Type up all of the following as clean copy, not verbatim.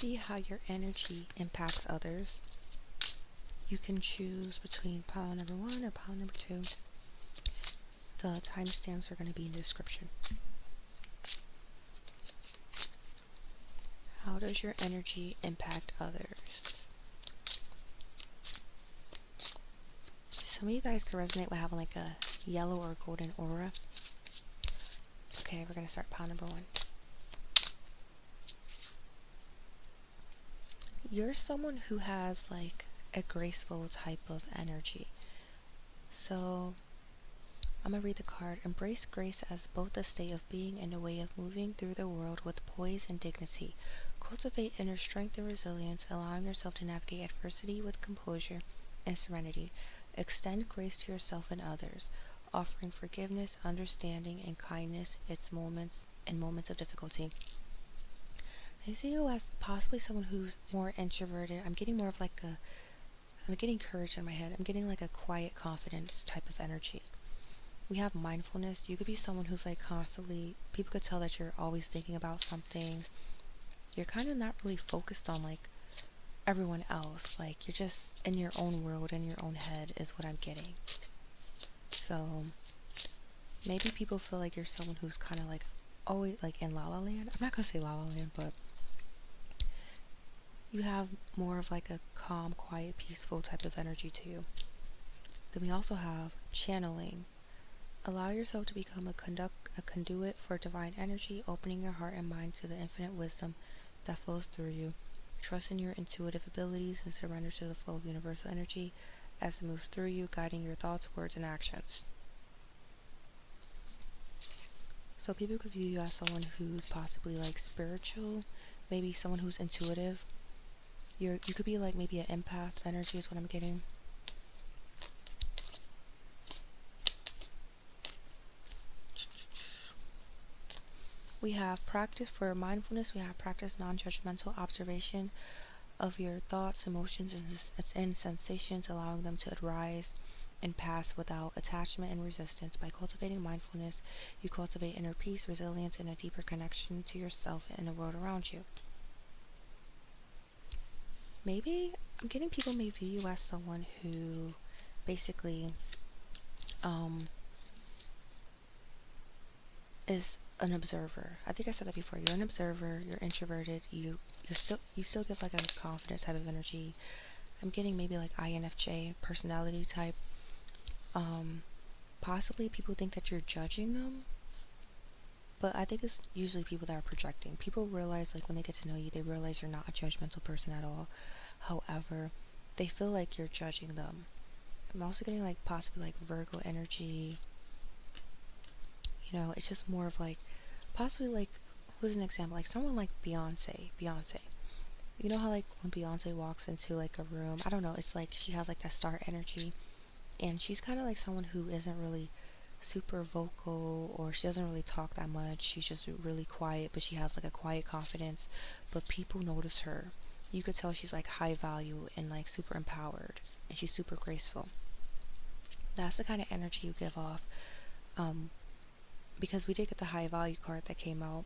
see how your energy impacts others, you can choose between pile number 1 or pile number 2. The timestamps are going to be in the description. How does your energy impact others? Some of you guys could resonate with having like a yellow or golden aura. Okay, we're going to start pile number 1. You're someone who has like a graceful type of energy. So I'm going to read the card. Embrace grace as both a state of being and a way of moving through the world with poise and dignity. Cultivate inner strength and resilience, allowing yourself to navigate adversity with composure and serenity. Extend grace to yourself and others, offering forgiveness, understanding, and kindness in moments of difficulty. I see you as possibly someone who's more introverted. I'm getting more of like I'm getting courage in my head. I'm getting like a quiet confidence type of energy. We have mindfulness. You could be someone who's like constantly, people could tell that you're always thinking about something. You're kind of not really focused on like everyone else. Like you're just in your own world, in your own head is what I'm getting. So maybe people feel like you're someone who's kind of like always like in La La Land. I'm not gonna say La La Land, but you have more of like a calm, quiet, peaceful type of energy to you. Then we also have channeling. Allow yourself to become a conduit for divine energy, opening your heart and mind to the infinite wisdom that flows through you. Trust in your intuitive abilities and surrender to the flow of universal energy as it moves through you, guiding your thoughts, words, and actions. So people could view you as someone who's possibly like spiritual, maybe someone who's intuitive. You could be like maybe an empath energy is what I'm getting. We have practice for mindfulness. We have practice non-judgmental observation of your thoughts, emotions, and sensations, allowing them to arise and pass without attachment and resistance. By cultivating mindfulness, you cultivate inner peace, resilience, and a deeper connection to yourself and the world around you. Maybe I'm getting people may view you as someone who basically is an observer. I think I said that before. You're an observer, you're introverted, you still give like a confident type of energy. I'm getting maybe like INFJ personality type. Possibly people think that you're judging them, but I think it's usually people that are projecting. People realize like when they get to know you, they realize you're not a judgmental person at all. However, they feel like you're judging them. I'm also getting like possibly like Virgo energy. You know, it's just more of like possibly like, who's an example? Like someone like Beyonce. You know how like when Beyonce walks into like a room, I don't know, it's like she has like that star energy, and she's kind of like someone who isn't really super vocal, or she doesn't really talk that much. She's just really quiet, but she has like a quiet confidence, but people notice her. You could tell she's like high value and like super empowered, and she's super graceful. That's the kind of energy you give off. Because we did get the high value card that came out.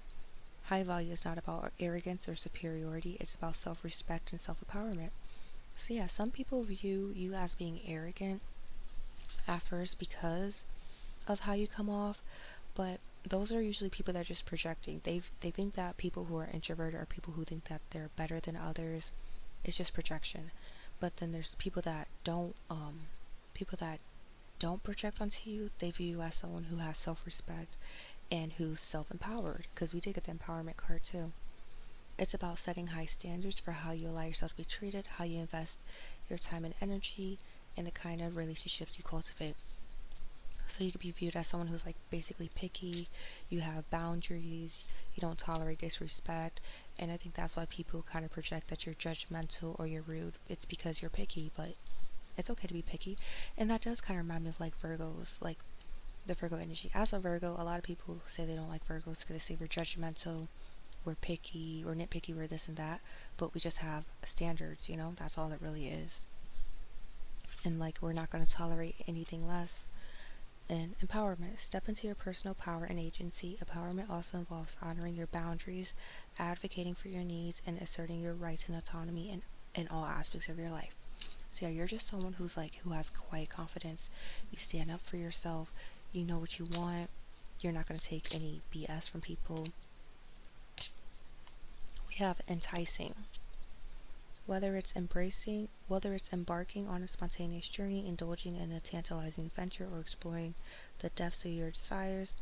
High value is not about arrogance or superiority, it's about self-respect and self-empowerment. So yeah, some people view you as being arrogant at first because of how you come off, but those are usually people that are just projecting. They think that people who are introverted are people who think that they're better than others. It's just projection. But then there's people that don't project onto you. They view you as someone who has self-respect and who's self-empowered, because we did get the empowerment card too. It's about setting high standards for how you allow yourself to be treated, how you invest your time and energy, and the kind of relationships you cultivate. So you could be viewed as someone who's like basically picky, you have boundaries, you don't tolerate disrespect, and I think that's why people kind of project that you're judgmental or you're rude. It's because you're picky, but it's okay to be picky. And that does kind of remind me of like Virgos, like the Virgo energy. As a Virgo, a lot of people say they don't like Virgos because they say we're judgmental, we're picky, we're nitpicky, we're this and that, but we just have standards, you know, that's all it really is. And like we're not going to tolerate anything less. And empowerment. Step into your personal power and agency. Empowerment also involves honoring your boundaries, advocating for your needs, and asserting your rights and autonomy in all aspects of your life. So yeah, you're just someone who has quiet confidence. You stand up for yourself. You know what you want. You're not going to take any BS from people. We have enticing. Whether it's embarking on a spontaneous journey, indulging in a tantalizing adventure, or exploring the depths of your desires,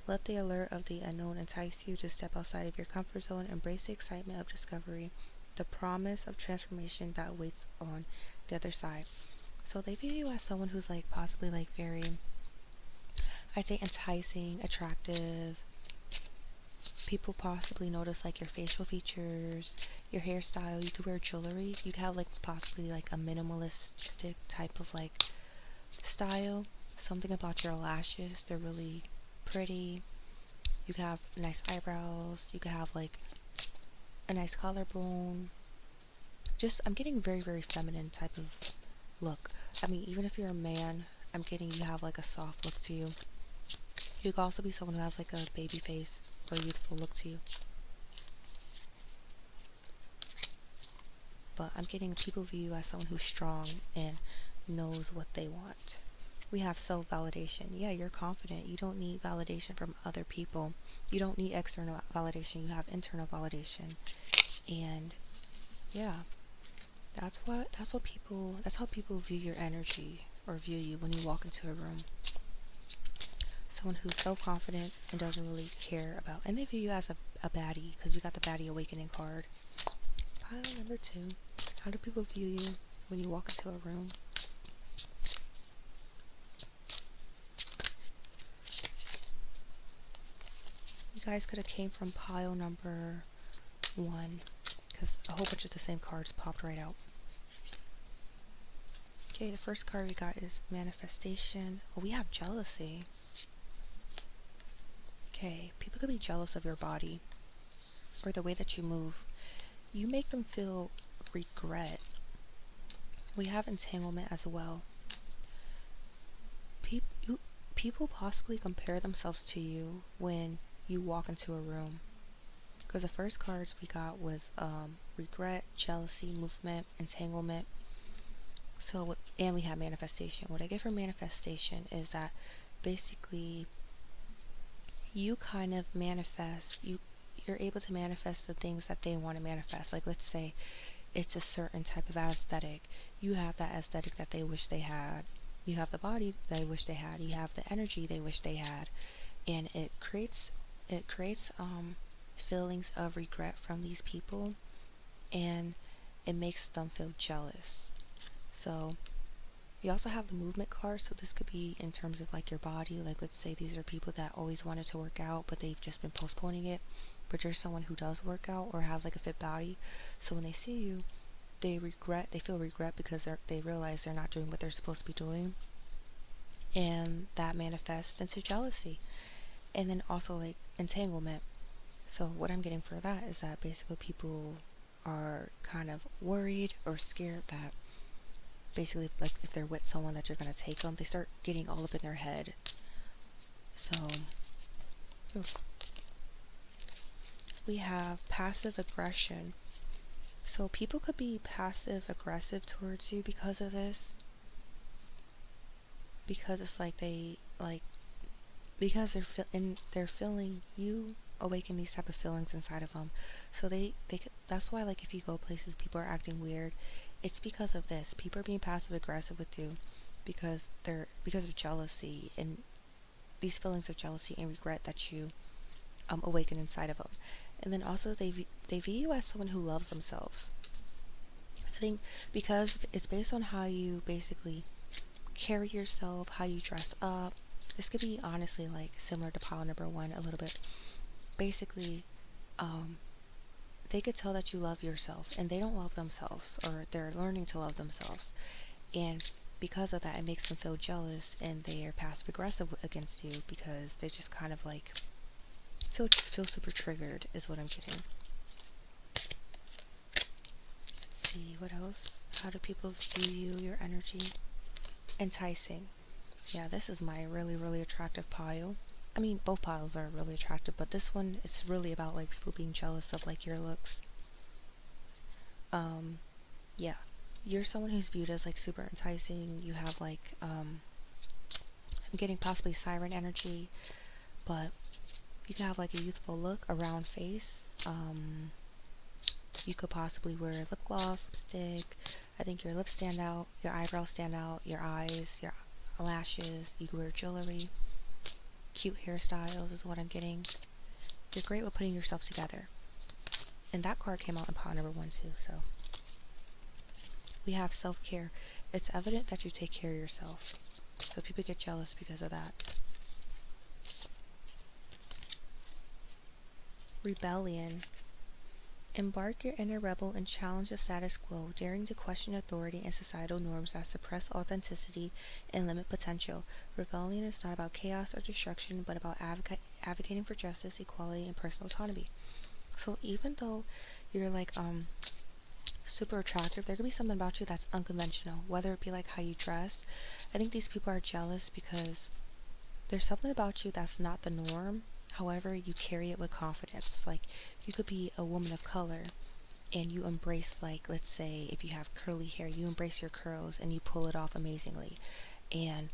let the allure of the unknown entice you to step outside of your comfort zone. Embrace the excitement of discovery, the promise of transformation that waits on the other side. So they view you as someone who's like possibly like very, I'd say, enticing, attractive. People possibly notice like your facial features, your hairstyle. You could wear jewelry. You could have like possibly like a minimalistic type of like style. Something about your lashes, they're really pretty. You could have nice eyebrows. You could have like a nice collarbone. Just, I'm getting very, very feminine type of look. I mean, even if you're a man, I'm getting you have like a soft look to you. You could also be someone who has like a baby face or youthful look to you. But I'm getting people view you as someone who's strong and knows what they want. We have self-validation. Yeah, you're confident. You don't need validation from other people. You don't need external validation. You have internal validation. And yeah, that's how people view your energy or view you when you walk into a room. Someone who's self-confident and doesn't really care about, and they view you as a baddie, because we got the baddie awakening card. Pile number 2. How do people view you when you walk into a room? You guys could have came from pile number 1, because a whole bunch of the same cards popped right out. Okay, the first card we got is manifestation. Oh, we have jealousy. Okay, people could be jealous of your body or the way that you move. You make them feel regret. We have entanglement as well. People possibly compare themselves to you when you walk into a room. Because the first cards we got was regret, jealousy, movement, entanglement. So, and we have manifestation. What I get from manifestation is that basically you kind of manifest, you're able to manifest the things that they want to manifest. Like, let's say it's a certain type of aesthetic. You have that aesthetic that they wish they had. You have the body they wish they had. You have the energy they wish they had. And it creates feelings of regret from these people, and it makes them feel jealous. So we also have the movement card, so this could be in terms of like your body. Like, let's say these are people that always wanted to work out, but they've just been postponing it. But you're someone who does work out or has like a fit body. So when they see you, they feel regret because they realize they're not doing what they're supposed to be doing. And that manifests into jealousy. And then also like entanglement. So what I'm getting for that is that basically people are kind of worried or scared that basically, like, if they're with someone that you're going to take them, they start getting all up in their head. So we have passive aggression. So people could be passive aggressive towards you because of this. Because it's like because they're feeling you awaken these type of feelings inside of them. So that's why, like, if you go places people are acting weird, it's because of this. People are being passive aggressive with you because of jealousy and these feelings of jealousy and regret that you awaken inside of them. And then also they view you as someone who loves themselves. I think because it's based on how you basically carry yourself, how you dress up. This could be honestly like similar to pile number 1 a little bit. Basically, they could tell that you love yourself and they don't love themselves, or they're learning to love themselves. And because of that, it makes them feel jealous and they are passive aggressive against you because they just kind of like feel super triggered is what I'm getting. Let's see, what else? How do people view you, your energy? Enticing. Yeah, this is my really, really attractive pile. I mean, both piles are really attractive, but this one, it's really about like people being jealous of like your looks. Um, yeah. You're someone who's viewed as like super enticing. You have like, I'm getting possibly siren energy, but you can have like a youthful look, a round face. You could possibly wear lip gloss, lipstick. I think your lips stand out, your eyebrows stand out, your eyes, your lashes. You could wear jewelry. Cute hairstyles is what I'm getting. You're great with putting yourself together. And that card came out in pile number 1 too, so. We have self-care. It's evident that you take care of yourself. So people get jealous because of that. Rebellion. Embark your inner rebel and challenge the status quo, daring to question authority and societal norms that suppress authenticity and limit potential. Rebellion is not about chaos or destruction, but about advocating for justice, equality, and personal autonomy. So even though you're like super attractive, there could be something about you that's unconventional, whether it be like how you dress. I think these people are jealous because there's something about you that's not the norm. However, you carry it with confidence. Like, you could be a woman of color and you embrace, like, let's say if you have curly hair, you embrace your curls and you pull it off amazingly. And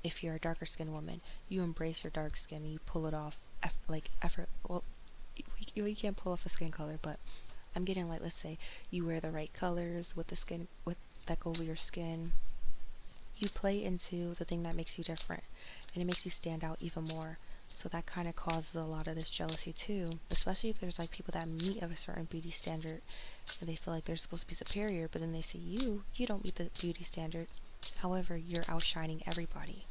if you're a darker skinned woman, you embrace your dark skin and you pull it off like effort. Well, we can't pull off a skin color, but I'm getting like, let's say you wear the right colors with the skin with that go over your skin. You play into the thing that makes you different, and it makes you stand out even more. So that kind of causes a lot of this jealousy too, especially if there's like people that meet of a certain beauty standard and they feel like they're supposed to be superior, but then they see you don't meet the beauty standard. However, you're outshining everybody.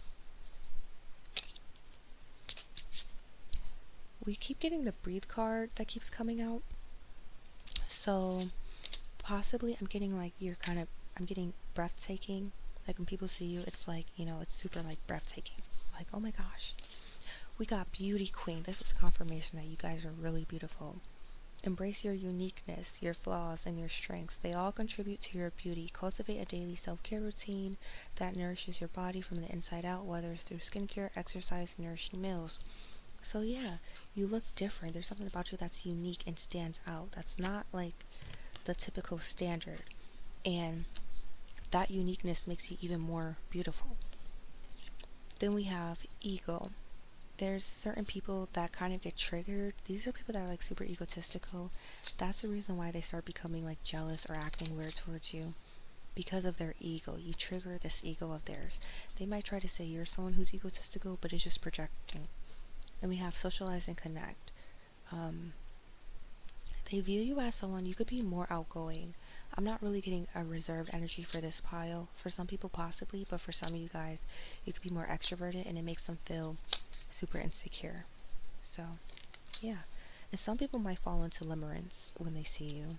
We keep getting the breathe card that keeps coming out. So possibly I'm getting like I'm getting breathtaking. Like when people see you, it's like, it's super like breathtaking. Like, oh my gosh. We got beauty queen. This is confirmation that you guys are really beautiful. Embrace your uniqueness, your flaws, and your strengths. They all contribute to your beauty. Cultivate a daily self-care routine that nourishes your body from the inside out, whether it's through skincare, exercise, and nourishing meals. So yeah, you look different. There's something about you that's unique and stands out. That's not like the typical standard. And that uniqueness makes you even more beautiful. Then we have ego. There's certain people that kind of get triggered. These are people that are like super egotistical. That's the reason why they start becoming like jealous or acting weird towards you. Because of their ego. You trigger this ego of theirs. They might try to say you're someone who's egotistical, but it's just projecting. And we have socialize and connect. Um, they view you as someone you could be more outgoing. I'm not really getting a reserved energy for this pile. For some people possibly, but for some of you guys, you could be more extroverted and it makes them feel super insecure. So, yeah. And some people might fall into limerence when they see you.